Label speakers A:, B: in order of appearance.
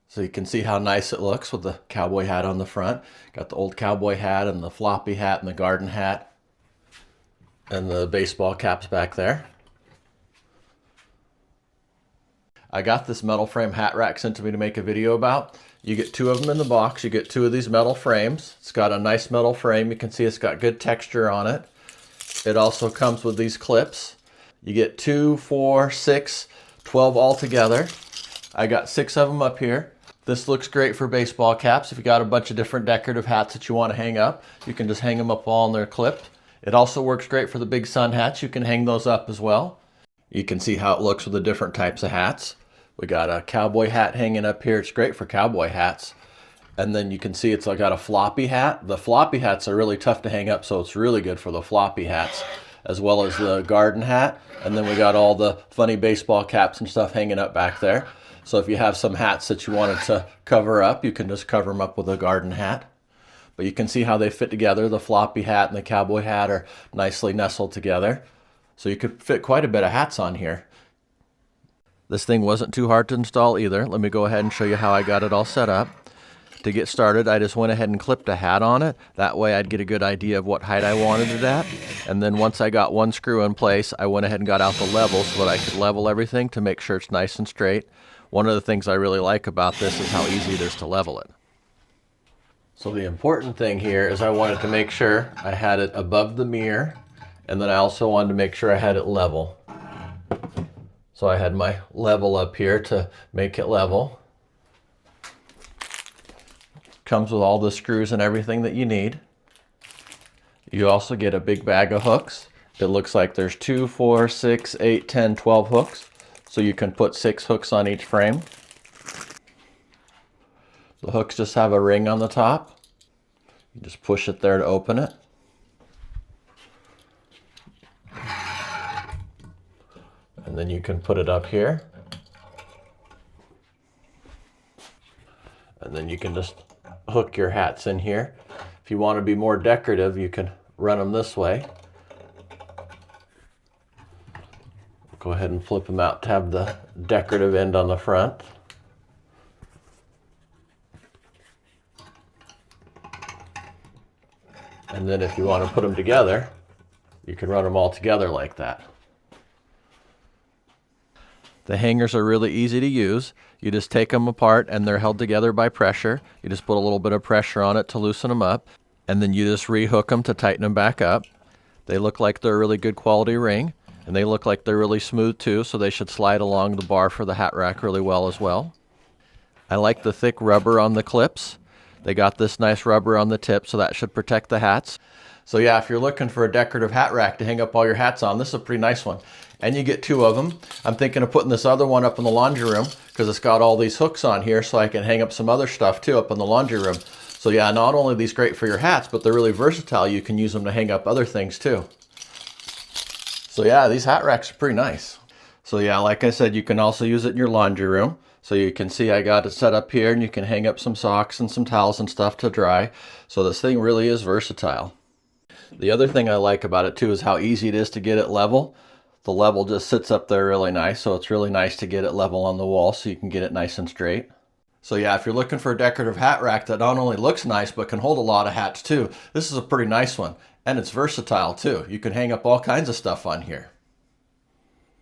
A: So you can see how nice it looks with the cowboy hat on the front. Got the old cowboy hat and the floppy hat and the garden hat and the baseball caps back there. I got this metal frame hat rack sent to me to make a video about. You get 2 of them in the box. You get 2 of these metal frames. It's got a nice metal frame. You can see it's got good texture on it. It also comes with these clips. You get 2, 4, 6, 12 all together. I got 6 of them up here. This looks great for baseball caps. If you got a bunch of different decorative hats that you want to hang up, you can just hang them up all and they're clipped. It also works great for the big sun hats. You can hang those up as well. You can see how it looks with the different types of hats. We got a cowboy hat hanging up here. It's great for cowboy hats. And then you can see it's got a floppy hat. The floppy hats are really tough to hang up, so it's really good for the floppy hats, as well as the garden hat. And then we got all the funny baseball caps and stuff hanging up back there. So if you have some hats that you wanted to cover up, you can just cover them up with a garden hat. But you can see how they fit together. The floppy hat and the cowboy hat are nicely nestled together. So you could fit quite a bit of hats on here. This thing wasn't too hard to install either. Let me go ahead and show you how I got it all set up. To get started, I just went ahead and clipped a hat on it. That way I'd get a good idea of what height I wanted it at. And then once I got one screw in place, I went ahead and got out the level so that I could level everything to make sure it's nice and straight. One of the things I really like about this is how easy it is to level it. So the important thing here is I wanted to make sure I had it above the mirror, and then I also wanted to make sure I had it level. So I had my level up here to make it level. Comes with all the screws and everything that you need. You also get a big bag of hooks. It looks like there's 2, 4, 6, 8, 10, 12 hooks. So you can put 6 hooks on each frame. The hooks just have a ring on the top. You just push it there to open it. And then you can put it up here. And then you can just hook your hats in here. If you want to be more decorative, you can run them this way. Go ahead and flip them out to have the decorative end on the front. And then if you want to put them together, you can run them all together like that. The hangers are really easy to use. You just take them apart and they're held together by pressure. You just put a little bit of pressure on it to loosen them up, and then you just rehook them to tighten them back up. They look like they're a really good quality ring, and they look like they're really smooth too, so they should slide along the bar for the hat rack really well as well. I like the thick rubber on the clips. They got this nice rubber on the tip, so that should protect the hats. So yeah, if you're looking for a decorative hat rack to hang up all your hats on, this is a pretty nice one. And you get 2 of them. I'm thinking of putting this other one up in the laundry room because it's got all these hooks on here, so I can hang up some other stuff too up in the laundry room. So yeah, not only are these great for your hats, but they're really versatile. You can use them to hang up other things too. So yeah, these hat racks are pretty nice. So yeah, like I said, you can also use it in your laundry room. So you can see I got it set up here, and you can hang up some socks and some towels and stuff to dry. So this thing really is versatile. The other thing I like about it too is how easy it is to get it level. The level just sits up there really nice, so it's really nice to get it level on the wall so you can get it nice and straight. So yeah, if you're looking for a decorative hat rack that not only looks nice but can hold a lot of hats too, this is a pretty nice one. And it's versatile too. You can hang up all kinds of stuff on here.